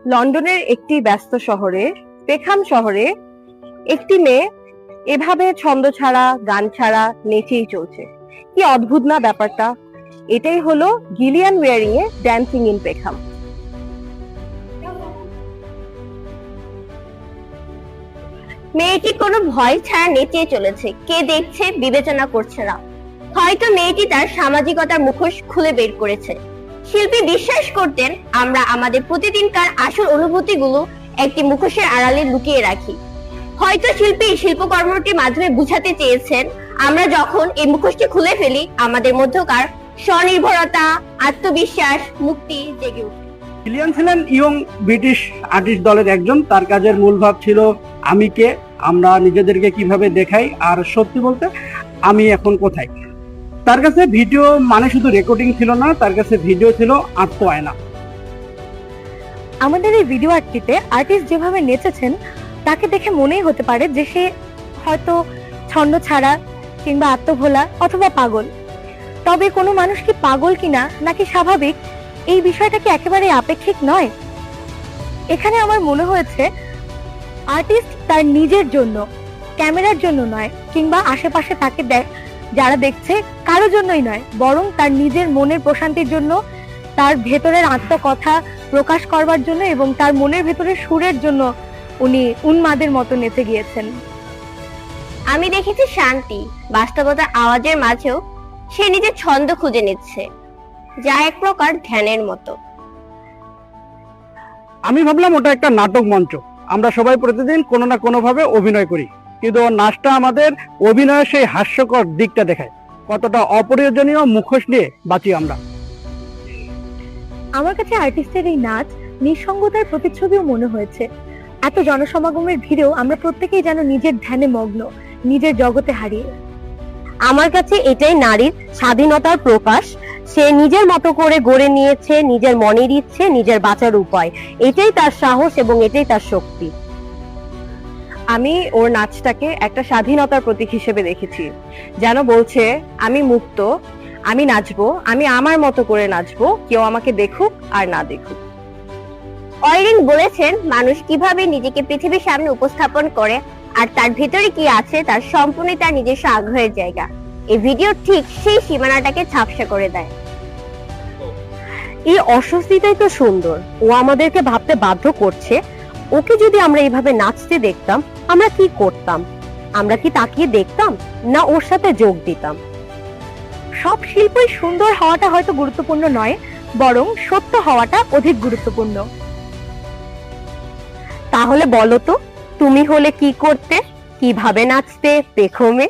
লন্ডনের একটি ব্যস্ত শহরে, পেখাম শহরে, একটি মেয়ে এভাবে ছন্দ ছাড়া, গান ছাড়া নেচেই চলছে। কি অদ্ভুত না ব্যাপারটা! এটাই হলো Gillian Wearing a dancing in Peckham. মেয়েটি কোনো ভয় ছাড়া নেচে চলেছে, কে দেখছে বিবেচনা করছে না। হয়তো মেয়েটি তার সামাজিকতার মুখোশ খুলে বের করেছে। শিল্পী বিশ্বাস করতেন আমরা আমাদের প্রতিদিনকার আসল অনুভূতিগুলো একটি মুখোশের আড়ালে লুকিয়ে রাখি। হয়তো শিল্পী শিল্পকর্মটির মাধ্যমে বুঝাতে চেয়েছেন আমরা যখন এই মুখোশটি খুলে ফেলি আমাদের মধ্যকার স্বনির্ভরতা, আত্মবিশ্বাস, মুক্তি জেগে ওঠে। গিলিয়ান ছিলেন ইয়ং ব্রিটিশ আর্টিস্ট দলের একজন। তার কাজের মূল ভাব ছিল আমি কে, আমরা নিজেদেরকে কিভাবে দেখাই, আর সত্যি বলতে আমি এখন কোথায়। তার কাছে ভিডিও মানে শুধু রেকর্ডিং ছিল না, তার কাছে ভিডিও ছিল আত্ম আয়না। আমাদের এই ভিডিও আর্টটিতে আর্টিস্ট যেভাবে নেচেছেন তাকে দেখে মনেই হতে পারে যে সে হয়তো ছন্দ ছাড়া কিংবা আত্মভোলা অথবা পাগল। তবে কোনো মানুষ কি পাগল কিনা নাকি স্বাভাবিক, এই বিষয়টা কি একেবারে আপেক্ষিক নয়? এখানে আমার মনে হয়েছে আর্টিস্ট তার নিজের জন্য, ক্যামেরার জন্য নয়, কিংবা আশেপাশে তাকে যারা দেখছে কারো জন্যই নয়, বরং তার নিজের মনের প্রশান্তির জন্য, তার ভেতরের আত্মকথা প্রকাশ করবার জন্য এবং তার মনের ভেতরের সুরের জন্য উনি উন্মাদের মতো নেচে গিয়েছেন। আমি দেখেছি শান্তি, বাস্তবতার আওয়াজের মাঝেও সে নিজের ছন্দ খুঁজে নিচ্ছে, যা এক প্রকার ধ্যানের মতো। আমি ভাবলাম ওটা একটা নাটক মঞ্চ, আমরা সবাই প্রতিদিন কোনো না কোনো ভাবে অভিনয় করি, কিন্তু নাচটা আমাদের অভিনয়ের সেই হাস্যকর দিকটা দেখায়, কতটা অপ্রয়োজনীয় মুখোশ নিয়ে বাঁচি আমরা। আমার কাছে আর্টিস্টের এই নাচ নিঃসঙ্গতার প্রতিচ্ছবিও মনে হয়েছে। এত জনসমাগমের ভিড়েও আমরা প্রত্যেকেই যেন নিজের ধ্যানে মগ্ন, নিজের জগতে হারিয়ে। আমার কাছে এটাই নারীর স্বাধীনতার প্রকাশ। সে নিজের মতো করে গড়ে নিয়েছে নিজের মনের ইচ্ছে, নিজের বাঁচার উপায়। এটাই তার সাহস এবং এটাই তার শক্তি। আমি ওর নাচটাকে একটা স্বাধীনতার প্রতীক হিসেবে দেখেছি, যেন বলছে আমি মুক্ত, আমি নাচবো, আমি আমার মতো করে নাচবো, কেউ আমাকে দেখুক আর না দেখুক। ওয়ারিং বলেছেন মানুষ কিভাবে নিজেকে পৃথিবীর সামনে উপস্থাপন করে আর তার ভিতরে কি আছে তার সম্পূর্ণ তার নিজস্ব আগ্রহের জায়গা। এই ভিডিও ঠিক সেই সীমানাটাকে ঝাপসা করে দেয়। এই অস্বস্তিটাই তো সুন্দর, ও আমাদেরকে ভাবতে বাধ্য করছে ওকে যদি আমরা এইভাবে নাচতে দেখতাম আমরা কি করতাম? আমরা কি তাকিয়ে দেখতাম না ওর সাথে যোগ দিতাম? সব শিল্পই সুন্দর হওয়াটা হয়তো গুরুত্বপূর্ণ নয়, বরং সত্য হওয়াটা অধিক গুরুত্বপূর্ণ। তাহলে বলো তো তুমি হলে কি করতে, কিভাবে নাচতে পেখমে?